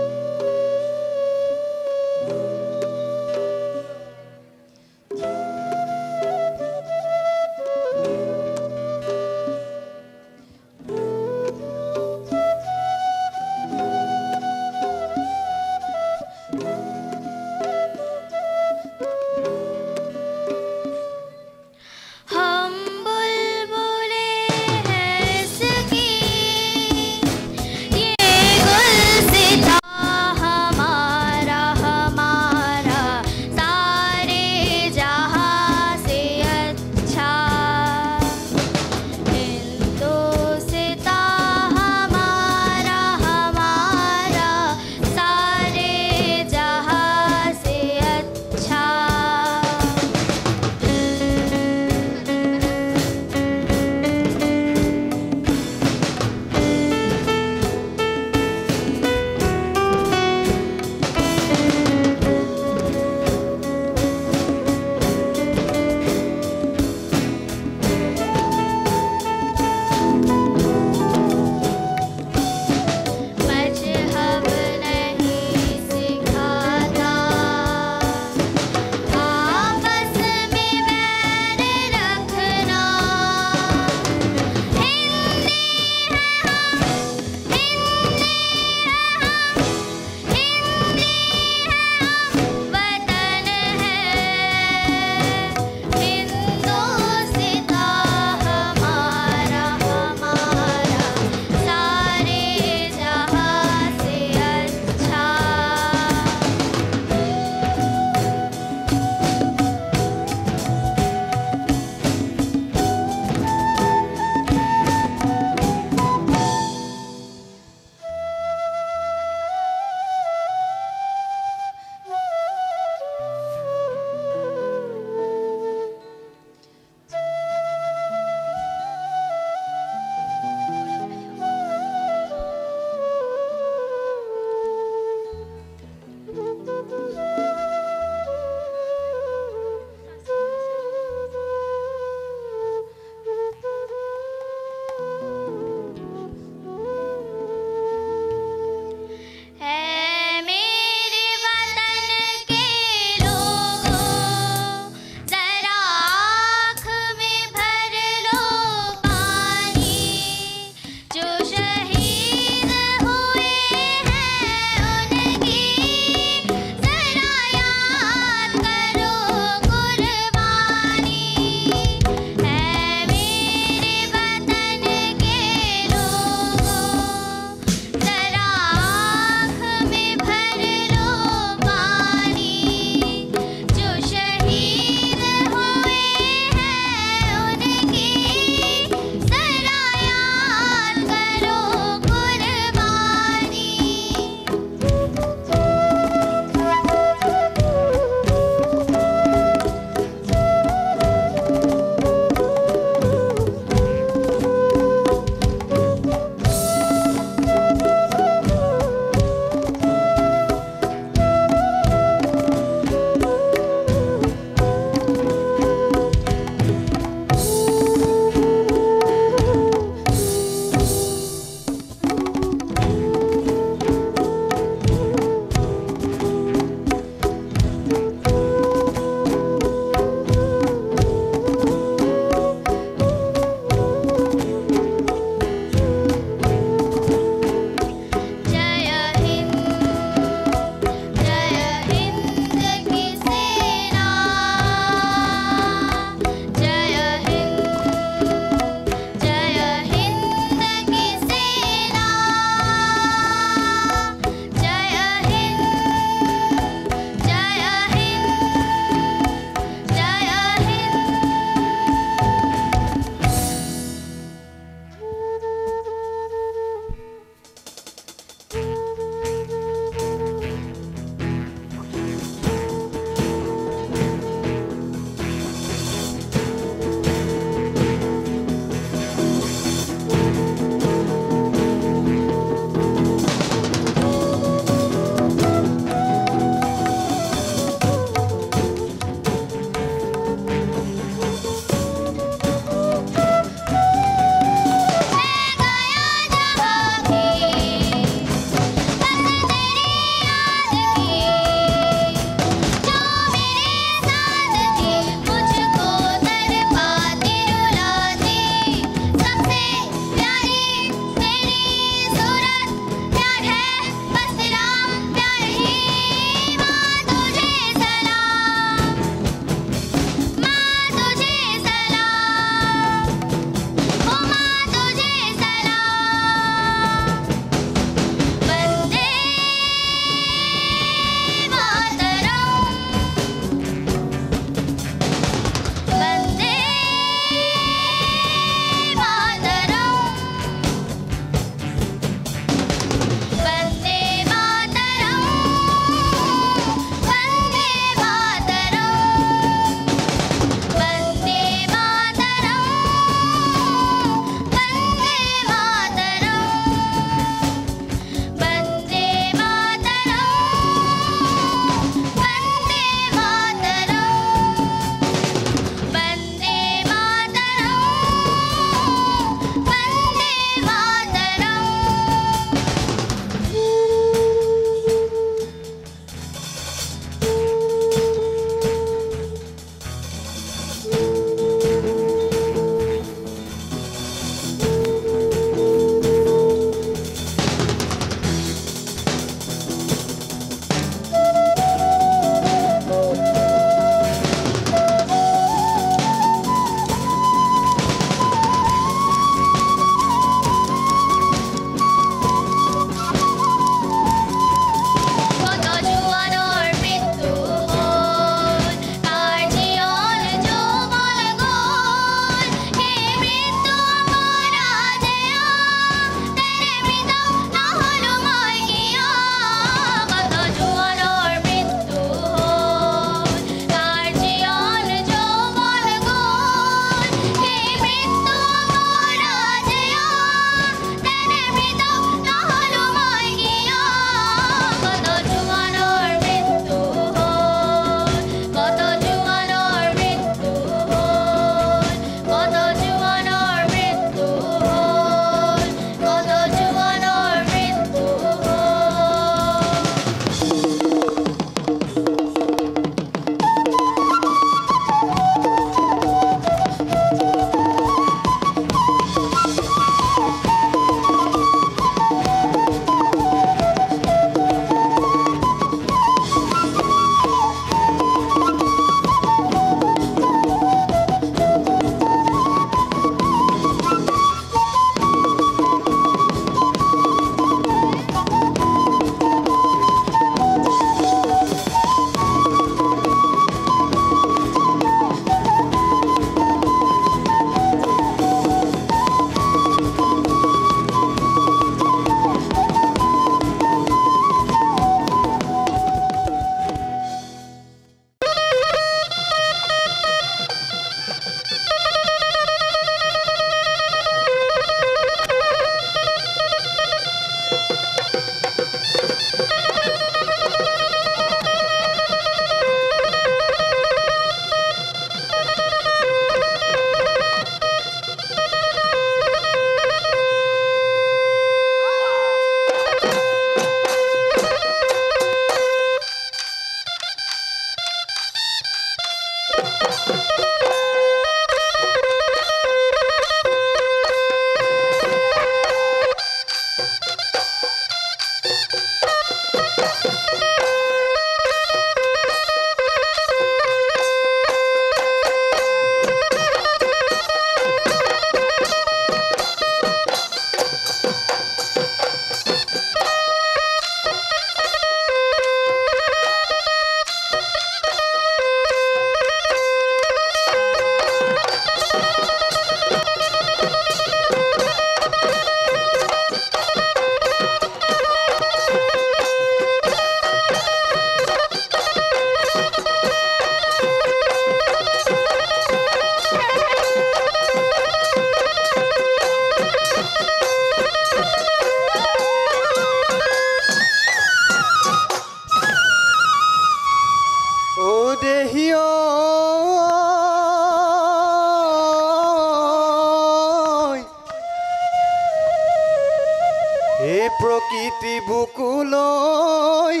এই প্ৰকৃতি বুকুলৈ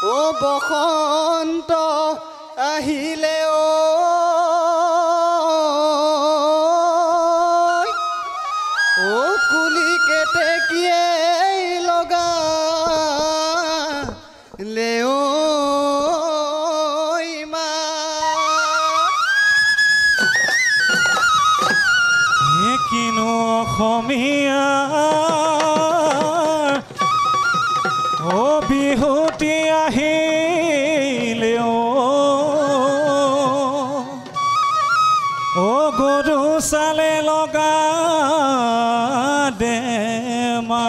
ও বসন্ত আহিলে ও কুলি কেতেকীয়ে লগা লেও কিনো অসমীয়া ও বিহুতি আহিলে ও গৰু চালে লগা দেমা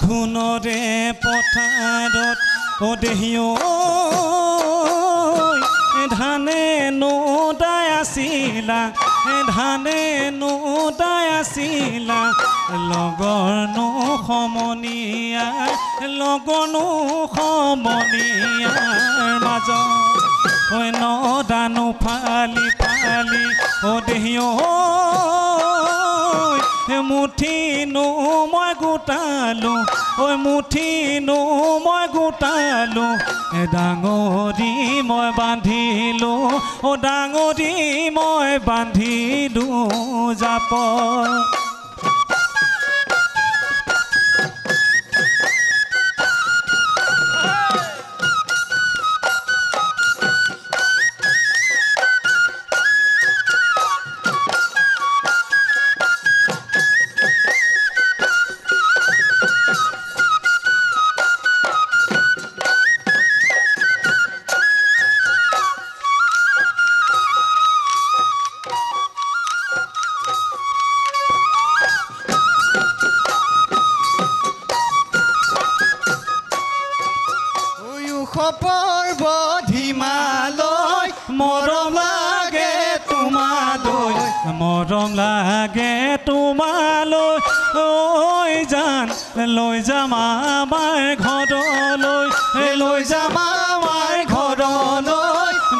ঘুণৰে পথাৰত দেহিও ধানে নোদাই আছিলা লগৰ নো সমনীয়াৰ মাজত নদানো ফালি দেহিও মুঠিনো মই গোটালো ডাঙৰি মই বান্ধিলো জাপ পৰ্বত হিমালয় মৰম লাগে তোমালৈ ঐ জান লৈ যাম আমাৰ ঘৰলৈ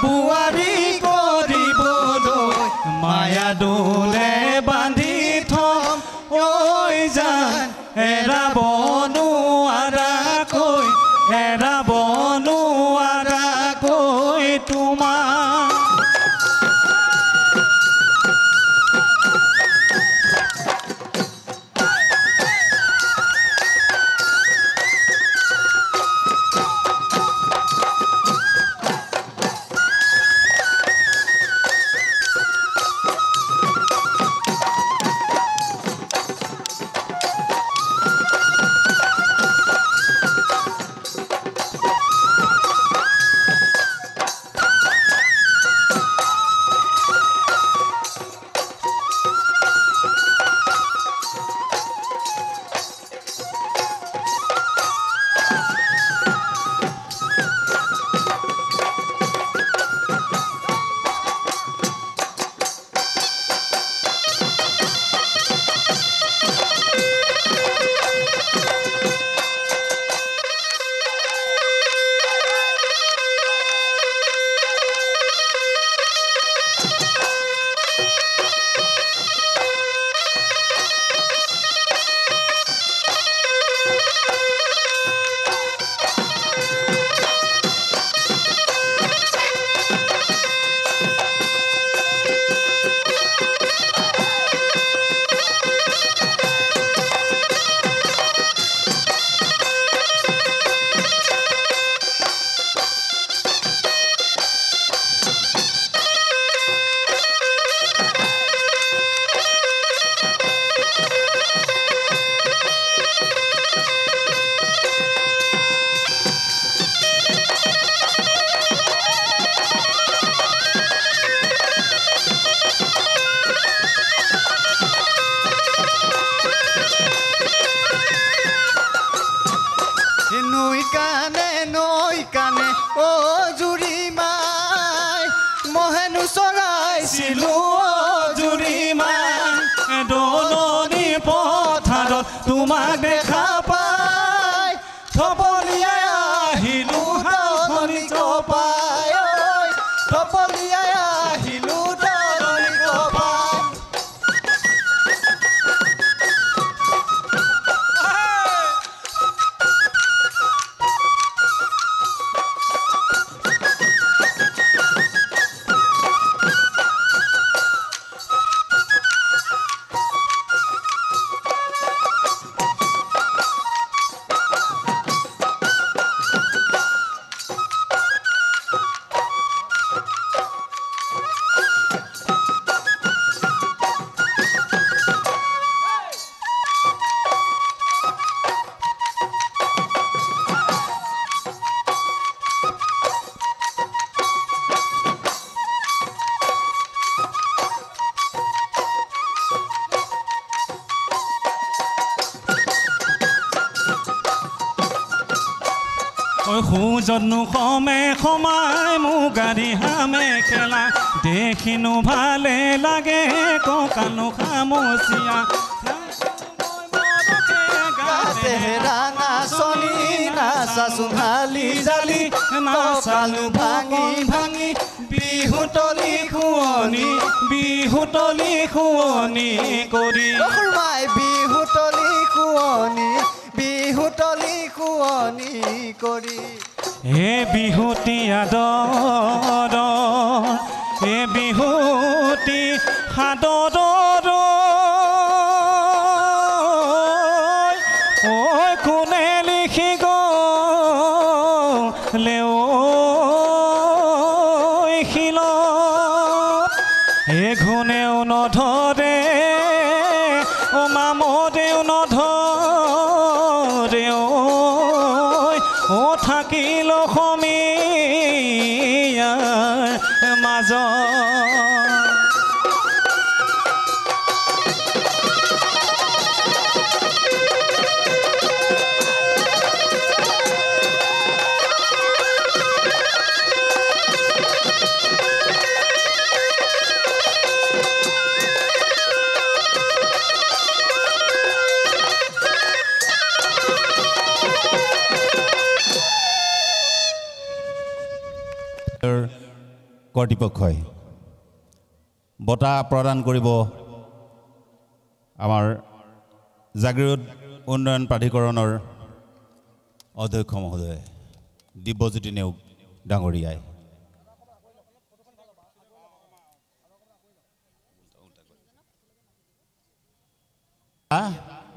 বুৱাৰী কৰিবলৈ মায়া দোলে বান্ধি থম ঐ জান এৰাব নোৱাৰাকৈ তোমাৰ পাইছিলো জুৰিমান দলনি পথাৰত তোমাক দেখা পাই থপলিয়াই আহিলো দলনি কপাই থপলিয়াই আহিলো দলনি কপাই সুজনো সমে সমাই মোৰ গাড়ী হামে খেলা দেখিনো ভালে লাগে কঁকালো খামচিয়া ৰাঙা চলি নাচা চোঙালী জালি নাচালো ভাঙি ভাঙি বিহুতলি খুৱনি কৰি বিহুতলি খুৱনি কৰি হে বিহুতি আদৰ হে বিহুতি সাদৰ ঐ কোনে লিখি গ'লে ঐ শিলত হে ঘূণেও নধৰে ও মামদেও নধৰে ও থাকিল অসমীয়াৰ মাজত কৰ্তৃপক্ষই বঁটা প্ৰদান কৰিব আমাৰ জাগিৰোড উন্নয়ন প্ৰাধিকৰণৰ অধ্যক্ষ মহোদয় দিব্যজ্যোতি নেওগ ডাঙৰীয়াই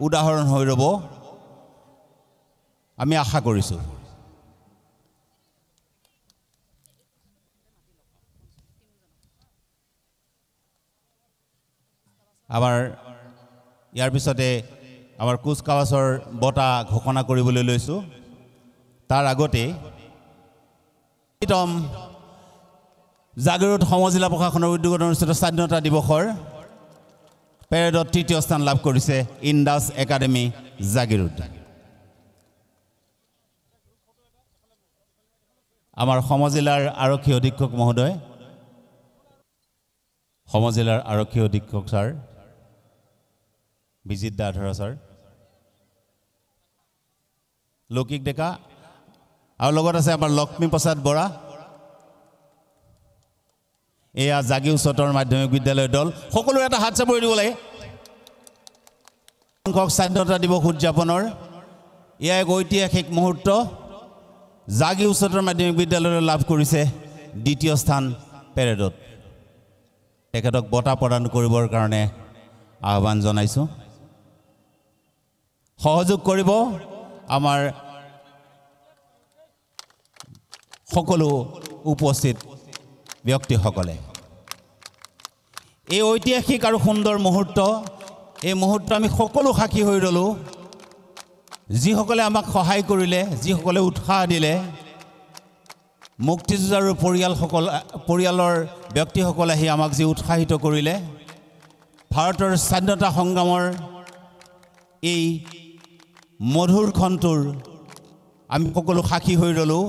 উদাহৰণ হৈ ৰ'ব আমি আশা কৰিছোঁ আমাৰ ইয়াৰ পিছতে আমাৰ কুচকাৱাছৰ বঁটা ঘোষণা কৰিবলৈ লৈছোঁ তাৰ আগতে জাগিৰোড সমজিলা প্ৰশাসনৰ উদ্যোগত অনুষ্ঠিত স্বাধীনতা দিৱসৰ পেৰেডত তৃতীয় স্থান লাভ কৰিছে ইণ্ডাছ একাডেমী জাগিৰোড আমাৰ সমজিলাৰ আৰক্ষী অধীক্ষক মহোদয় সমজিলাৰ আৰক্ষী অধীক্ষক ছাৰ বিজিত দাধৰা ছাৰ লৌকিক ডেকা আৰু লগত আছে আমাৰ লক্ষ্মী প্ৰসাদ বৰা এয়া জাগি উচ্চতৰ মাধ্যমিক বিদ্যালয়ৰ দল সকলো এটা হাত চাপৰি দিব লাগে স্বাধীনতা দিৱস উদযাপনৰ এয়া এক ঐতিহাসিক মুহূৰ্ত জাগি উচ্চতৰ মাধ্যমিক বিদ্যালয়লৈ লাভ কৰিছে দ্বিতীয় স্থান পেৰেডত তেখেতক বঁটা প্ৰদান কৰিবৰ কাৰণে আহ্বান জনাইছোঁ সহযোগ কৰিব আমাৰ সকলো উপস্থিত ব্যক্তিসকলে এই ঐতিহাসিক আৰু সুন্দৰ মুহূৰ্ত এই মুহূৰ্ত আমি সকলো সাক্ষী হৈ ৰ'লোঁ যিসকলে আমাক সহায় কৰিলে যিসকলে উৎসাহ দিলে মুক্তিযুঁজাৰু পৰিয়ালৰ ব্যক্তিসকলে আহি আমাক যি উৎসাহিত কৰিলে ভাৰতৰ স্বাধীনতা সংগ্ৰামৰ এই মধুৰ ক্ষণটোৰ আমি সকলো সাক্ষী হৈ ৰ'লোঁ